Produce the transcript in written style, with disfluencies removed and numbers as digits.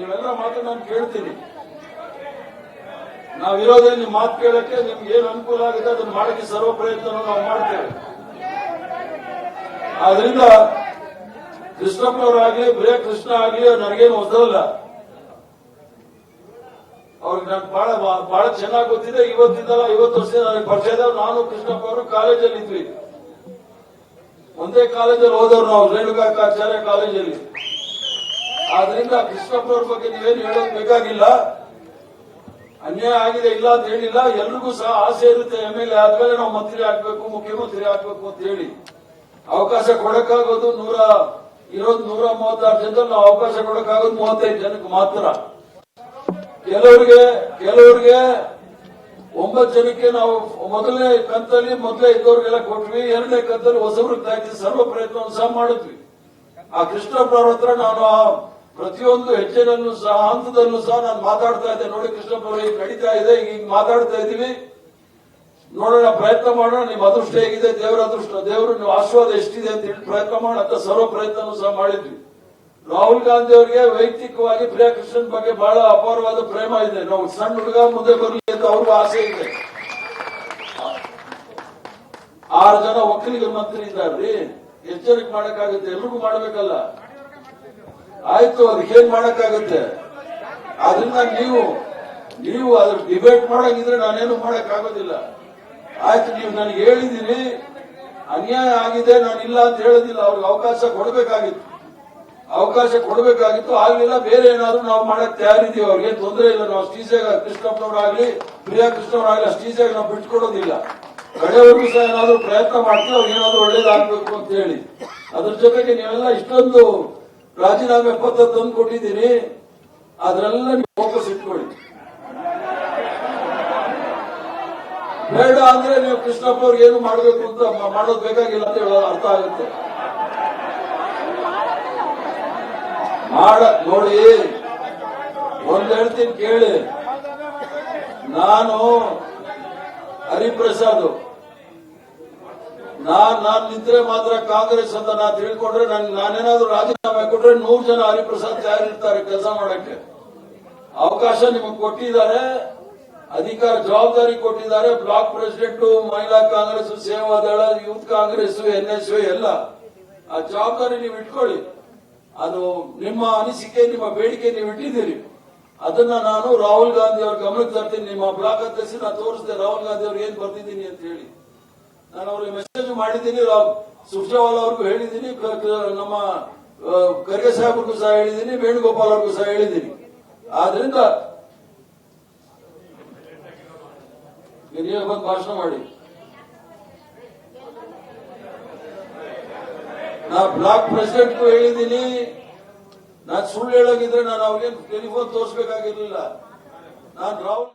ಇವೆಲ್ಲ ಮಾತು ನಾನು ಕೇಳ್ತೀನಿ. ನಾವಿರೋದೇ ನಿಮ್ಮ ಮಾತು ಕೇಳಕ್ಕೆ, ನಿಮ್ಗೆ ಏನು ಅನುಕೂಲ ಆಗುತ್ತೆ ಅದನ್ನ ಮಾಡಕ್ಕೆ ಸರ್ವ ಪ್ರಯತ್ನ ನಾವು ಮಾಡ್ತೇವೆ. ಆದ್ರಿಂದ ಕೃಷ್ಣಪ್ಪನವರಾಗ್ಲಿ ಬರೇ ಕೃಷ್ಣ ಆಗ್ಲಿ ನನಗೇನು ಹೊಸದಲ್ಲ. ಅವ್ರಿಗೆ ನಾನು ಬಹಳ ಚೆನ್ನಾಗಿ ಗೊತ್ತಿದೆ. ಇವತ್ತಿದ್ದಲ್ಲ 50 ವರ್ಷ ನನಗೆ ಪರಿಚಯ. ನಾನು ಕೃಷ್ಣಪ್ಪ ಅವರು ಕಾಲೇಜಲ್ಲಿ ಇದ್ವಿ, ಒಂದೇ ಕಾಲೇಜಲ್ಲಿ ಹೋದವ್ರು ನಾವು, ರೇಣುಕಾಚಾರ್ಯ ಕಾಲೇಜಲ್ಲಿ. ಆದ್ರಿಂದ ಕೃಷ್ಣಪ್ಪನವ್ರ ಬಗ್ಗೆ ನೀವೇನು ಹೇಳೋದು ಬೇಕಾಗಿಲ್ಲ. ಅನ್ಯಾಯ ಆಗಿದೆ ಇಲ್ಲ ಅಂತ ಹೇಳಿಲ್ಲ. ಎಲ್ರಿಗೂ ಸಹ ಆಸೆ ಇರುತ್ತೆ, MLA ಆದ್ಮೇಲೆ ನಾವು ಮಂತ್ರಿ ಆಗ್ಬೇಕು, ಮುಖ್ಯಮಂತ್ರಿ ಆಗ್ಬೇಕು ಅಂತ ಹೇಳಿ. ಅವಕಾಶ ಕೊಡಕ್ಕಾಗೋದು 136 ಜನದಲ್ಲಿ ನಾವು ಅವಕಾಶ ಕೊಡಕ್ಕಾಗೋದು 35 ಜನಕ್ಕೆ ಮಾತ್ರ. ಕೆಲವರಿಗೆ 9 ಜನಕ್ಕೆ ನಾವು ಮೊದಲನೇ ಕಂತಲ್ಲಿ ಮೊದಲೇ ಇದ್ದವ್ರಿಗೆಲ್ಲ ಕೊಟ್ವಿ. ಎರಡನೇ ಕಂತಲ್ಲಿ ಹೊಸಬ್ರಿಗೆ ತಾಯ್ತಿ ಸರ್ವ ಪ್ರಯತ್ನವನ್ನು ಸಹ ಮಾಡಿದ್ವಿ. ಆ ಕೃಷ್ಣಪ್ಪನವ್ರ ಹತ್ರ ನಾನು ಪ್ರತಿಯೊಂದು ಹೆಜ್ಜೆನಲ್ಲೂ ಸಹ ಹಂತದಲ್ಲೂ ಸಹ ನಾನು ಮಾತಾಡ್ತಾ ಇದ್ದೆ. ನೋಡಿ ಕೃಷ್ಣಪ್ಪನವರು ಈಗ ನಡೀತಾ ಇದೆ, ಈಗ ಮಾತಾಡ್ತಾ ಇದೀವಿ, ನೋಡೋಣ, ಪ್ರಯತ್ನ ಮಾಡೋಣ, ನಿಮ್ ಅದೃಷ್ಟ ಹೇಗಿದೆ, ದೇವರ ಅದೃಷ್ಟ, ದೇವರು ನೀವು ಆಶೀರ್ವಾದ ಎಷ್ಟಿದೆ ಅಂತ ಹೇಳಿ ಪ್ರಯತ್ನ ಮಾಡೋಣ ಅಂತ ಸರ್ವ ಪ್ರಯತ್ನ ಸಹ ಮಾಡಿದ್ವಿ. ರಾಹುಲ್ ಗಾಂಧಿ ಅವರಿಗೆ ವೈಯಕ್ತಿಕವಾಗಿ ಪ್ರಿಯಾ ಕೃಷ್ಣನ್ ಬಗ್ಗೆ ಬಹಳ ಅಪಾರವಾದ ಪ್ರೇಮ ಇದೆ. ನಾವು ಸಣ್ಣ ಹುಡುಗ ಮುಂದೆ ಬರಲಿ ಅಂತ ಅವ್ರಿಗೂ ಆಸೆ ಇದೆ. 6 ಜನ ಒಕ್ಕಲಿಗ ಮಂತ್ರಿ ಇದ್ದಾರ್ರಿ, ಎಚ್ಚರಿಕೆ ಮಾಡಕ್ಕಾಗುತ್ತೆ? ಎಲ್ರಿಗೂ ಮಾಡಬೇಕಲ್ಲ. ಆಯ್ತು, ಅದಕ್ಕೇನ್ ಮಾಡಕ್ಕಾಗುತ್ತೆ? ಆದ್ರಿಂದ ನೀವು ಅದ್ರ ಡಿಬೇಟ್ ಮಾಡಂಗಿದ್ರೆ ನಾನೇನು ಮಾಡಕ್ ಆಗೋದಿಲ್ಲ. ಆಯ್ತು, ನೀವು ನನಗೆ ಹೇಳಿದೀನಿ, ಅನ್ಯಾಯ ಆಗಿದೆ, ನಾನು ಇಲ್ಲ ಅಂತ ಹೇಳೋದಿಲ್ಲ. ಅವ್ರಿಗೆ ಅವಕಾಶ ಕೊಡಬೇಕಾಗಿತ್ತು, ಆಗ್ಲಿಲ್ಲ. ಬೇರೆ ಏನಾದ್ರು ನಾವು ಮಾಡಕ್ ತಯಾರಿದೀವಿ, ಅವ್ರಿಗೆ ತೊಂದರೆ ಇಲ್ಲ. ನಾವು ಸ್ಟೀಜಾಗ ಕೃಷ್ಣಪ್ಪನವರಾಗ್ಲಿ ಪ್ರಿಯಾ ಕೃಷ್ಣವರಾಗ್ಲಿ ಸ್ಟೀಜಾಗ ನಾವು ಬಿಟ್ಕೊಡೋದಿಲ್ಲ. ಕಡೆವರೆಗೂ ಸಹ ಏನಾದ್ರು ಪ್ರಯತ್ನ ಮಾಡ್ತೀವಿ, ಅವ್ರಿಗೆ ಏನಾದ್ರು ಒಳ್ಳೇದಾಗಬೇಕು ಅಂತ ಹೇಳಿ. ಅದ್ರ ಜೊತೆಗೆ ನೀವೆಲ್ಲ ಇಷ್ಟೊಂದು ರಾಜೀನಾಮೆ ಪತ್ರ ತಂದು ಕೊಟ್ಟಿದ್ದೀನಿ, ಅದ್ರೆಲ್ಲ ನೀವು ಫೋಕಸ್ ಇಟ್ಕೊಳ್ಳಿ. ಬೇಡ ಅಂದ್ರೆ ನೀವು ಕೃಷ್ಣಪ್ಪನವ್ರಿಗೆ ಏನು ಮಾಡಬೇಕು ಅಂತ ಮಾಡೋದು ಬೇಕಾಗಿಲ್ಲ ಅಂತ ಹೇಳೋದು ಅರ್ಥ ಆಗುತ್ತೆ. ನೋಡಿ, ಒಂದ್ ಹೇಳ್ತೀನಿ ಕೇಳಿ. ನಾನು ಹರಿಪ್ರಸಾದ್, ನಾನ್ ನಿಂತ್ರೆ ಮಾತ್ರ ಕಾಂಗ್ರೆಸ್ ಅಂತ ನಾ ತಿಳ್ಕೊಂಡ್ರೆ, ನಾನೇನಾದ್ರೂ ರಾಜೀನಾಮೆ ಕೊಟ್ರೆ 100 ಜನ ಹರಿಪ್ರಸಾದ್ ತಯಾರಿರ್ತಾರೆ ಕೆಲಸ ಮಾಡಕ್ಕೆ. ಅವಕಾಶ ನಿಮಗೆ ಕೊಟ್ಟಿದ್ದಾರೆ, ಅಧಿಕಾರ ಜವಾಬ್ದಾರಿ ಕೊಟ್ಟಿದ್ದಾರೆ. ಬ್ಲಾಕ್ ಪ್ರೆಸಿಡೆಂಟ್, ಮಹಿಳಾ ಕಾಂಗ್ರೆಸ್, ಸೇವಾದಳ, ಯೂತ್ ಕಾಂಗ್ರೆಸ್, NSU ಎಲ್ಲ ಆ ಜವಾಬ್ದಾರಿ ನೀವು ಇಟ್ಕೊಳ್ಳಿ. ಅದು ನಿಮ್ಮ ಅನಿಸಿಕೆ, ನಿಮ್ಮ ಬೇಡಿಕೆ ನೀವು ಇಟ್ಟಿದ್ದೀರಿ. ಅದನ್ನ ನಾನು ರಾಹುಲ್ ಗಾಂಧಿ ಅವ್ರ ಗಮನಕ್ಕೆ ತರ್ತೀನಿ. ನಿಮ್ಮ ಬ್ಲಾಕ್ ಅಧ್ಯಕ್ಷ ನಾನು ತೋರಿಸಿದೆ ರಾಹುಲ್ ಗಾಂಧಿ ಅವ್ರಿಗೆ ಏನ್ ಬರ್ತಿದ್ದೀನಿ ಅಂತ ಹೇಳಿ. ನಾನು ಅವ್ರಿಗೆ ಮೆಸೇಜ್ ಮಾಡಿದ್ದೀನಿ, ಸುರ್ಜೇವಾಲಾ ಅವ್ರಿಗೂ ಹೇಳಿದ್ದೀನಿ, ನಮ್ಮ ಖರ್ಗೆ ಸಾಹೇಬ್ರಿಗೂ ಸಹ ಹೇಳಿದ್ದೀನಿ, ವೇಣುಗೋಪಾಲ್ ಅವ್ರಿಗೂ ಸಹ ಹೇಳಿದ್ದೀನಿ. ಆದ್ರಿಂದ ನೀವೇ ಬಂದು ಭಾಷಣ ಮಾಡಿ. ನಾ ಬ್ಲಾಕ್ ಪ್ರೆಸಿಡೆಂಟ್ಗೂ ಹೇಳಿದ್ದೀನಿ. ನಾನು ಸುಳ್ಳು ಹೇಳೋಗಿದ್ರೆ ನಾನು ಅವ್ರಿಗೆ ಟೆಲಿಫೋನ್ ತೋರಿಸಬೇಕಾಗಿರ್ಲಿಲ್ಲ. ನಾನು ರಾಹುಲ್